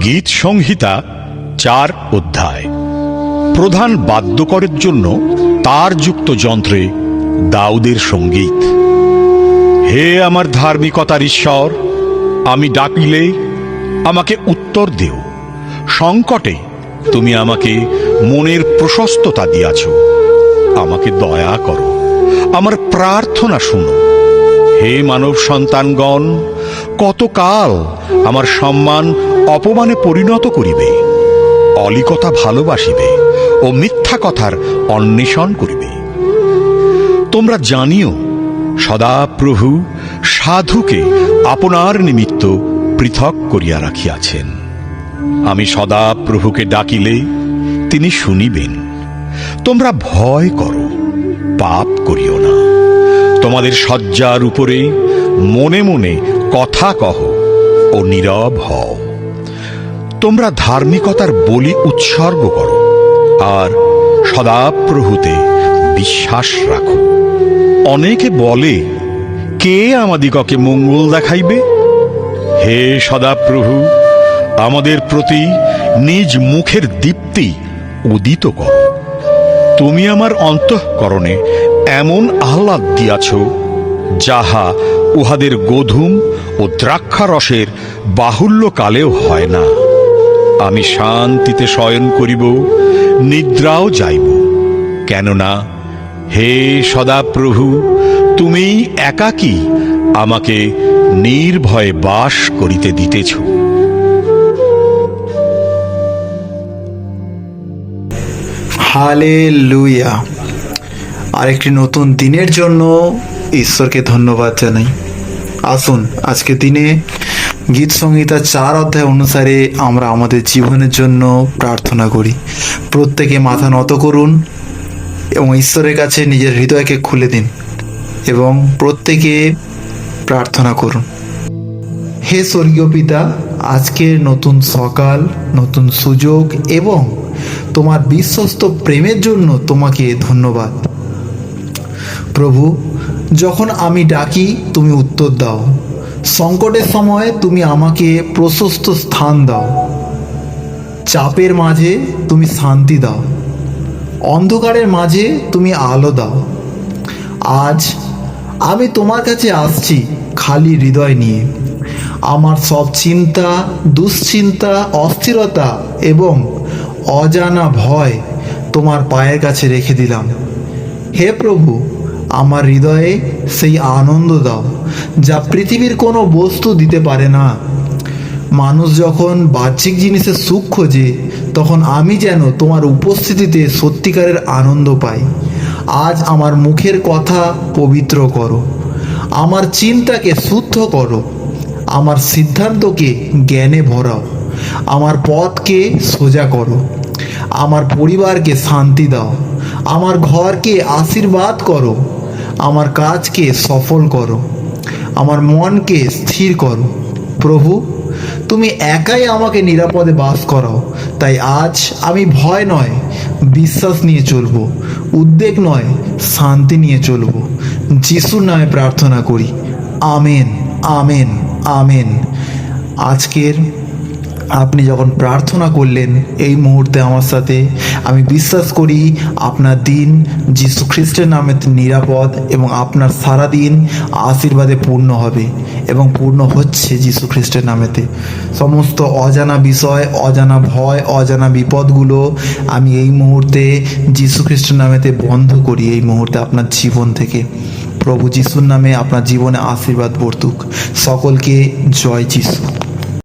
গীত সংহিতা 4 অধ্যায়। প্রধান বাদ্যকরের জন্য তারযুক্ত যন্ত্রে দাউদের সঙ্গীত। হে আমার ধার্মিকতার ঈশ্বর, আমি ডাকিলে আমাকে উত্তর দেও। সংকটে তুমি আমাকে মনের প্রশস্ততা দিয়াছ। আমাকে দয়া করো, আমার প্রার্থনা শুনো। হে মানব সন্তানগণ, কতকাল আমার সম্মান অপমানে পরিণত করিবে? অলিকতা ভালোবাসিবে ও মিথ্যা কথার অন্বেষণ করিবে। তোমরা জানিও, সদাপ্রভু সাধুকে আপনার নিমিত্ত পৃথক করিয়া রাখিয়াছেন। আমি সদাপ্রভুকে ডাকিলে তিনি শুনিবেন। তোমরা ভয় করো, পাপ করিও না। তোমাদের শয্যার উপরে মনে মনে কথা কহ ও নীরব হও। তোমরা ধার্মিকতার বলি উৎসর্গ করো আর সদাপ্রভুতে বিশ্বাস রাখো। অনেকে বলে, কে আমাদিগকে মঙ্গল দেখাইবে? হে সদাপ্রভু, আমাদের প্রতি নিজ মুখের দীপ্তি উদিত করো। তুমি আমার অন্তঃকরণে এমন আহ্লাদ দিয়াছ, যাহা উহাদের গোধূম ও দ্রাক্ষারসের বাহুল্যকালেও হয় না। আমি শান্তিতে শয়ন করিব, নিদ্রাও যাইব। কেননা হে সদাপ্রভু, তুমি একাকী আমাকে নির্ভয়ে বাস করিতে দিতেছ। হালেলুয়া। আরেকটি নতুন দিনের জন্য ঈশ্বরকে ধন্যবাদ জানাই। আসুন আজকে দিনে গীত সংহিতা 4 অধ্যায় অনুসারে আমরা আমাদের জীবনের জন্য প্রার্থনা করি। প্রত্যেকে মাথা নত করুন এবং ঈশ্বরের কাছে নিজের হৃদয়কে খুলে দিন এবং প্রত্যেকে প্রার্থনা করুন। হে স্বর্গীয় পিতা, আজকের নতুন সকাল, নতুন সুযোগ এবং তোমার বিশ্বস্ত প্রেমের জন্য তোমাকে ধন্যবাদ। প্রভু, যখন আমি ডাকি তুমি উত্তর দাও। সংকটের সময় তুমি আমাকে প্রশস্ত স্থান দাও। চাপের মাঝে তুমি শান্তি দাও। অন্ধকারের মাঝে তুমি আলো দাও। আজ আমি তোমার কাছে আসছি খালি হৃদয় নিয়ে। আমার সব চিন্তা, দুশ্চিন্তা, অস্থিরতা এবং অজানা ভয় তোমার পায়ের কাছে রেখে দিলাম। হে প্রভু, আমার হৃদয়ে সেই আনন্দ দাও যা পৃথিবীর কোনো বস্তু দিতে পারে না। মানুষ যখন বাহ্যিক জিনিসের সুখ খোঁজে, তখন আমি যেন তোমার উপস্থিতিতে সত্যিকারের আনন্দ পাই। আজ আমার মুখের কথা পবিত্র করো, আমার চিন্তাকে শুদ্ধ করো, আমার সিদ্ধান্তকে জ্ঞানে ভরাও, আমার পথকে সোজা করো, আমার পরিবারকে শান্তি দাও, আমার ঘরকে আশীর্বাদ করো, আমার কাজকে সফল করো, আমার মনকে স্থির করো। প্রভু, তুমি একাই আমাকে নিরাপদে বাস করাও। তাই আজ আমি ভয় নয়, বিশ্বাস নিয়ে চলবো, উদ্বেগ নয়, শান্তি নিয়ে চলবো। যিশুর নামে প্রার্থনা করি, আমেন, আমেন, আমেন। আজকের আপনি যখন প্রার্থনা করলেন এই মুহূর্তে আমার সাথে, আমি বিশ্বাস করি আপনার দিন যীশু খ্রিস্টের নামে নিরাপদ এবং আপনার সারা দিন আশীর্বাদে পূর্ণ হবে এবং পূর্ণ হচ্ছে যীশু খ্রিস্টের নামেতে। সমস্ত অজানা বিষয়, অজানা ভয়, অজানা বিপদগুলো আমি এই মুহূর্তে যীশু খ্রিস্টের নামেতে বন্ধ করি। এই মুহূর্তে আপনার জীবন থেকে প্রভু যিশুর নামে আপনার জীবনে আশীর্বাদ বর্তুক। সকলকে জয় যিশু।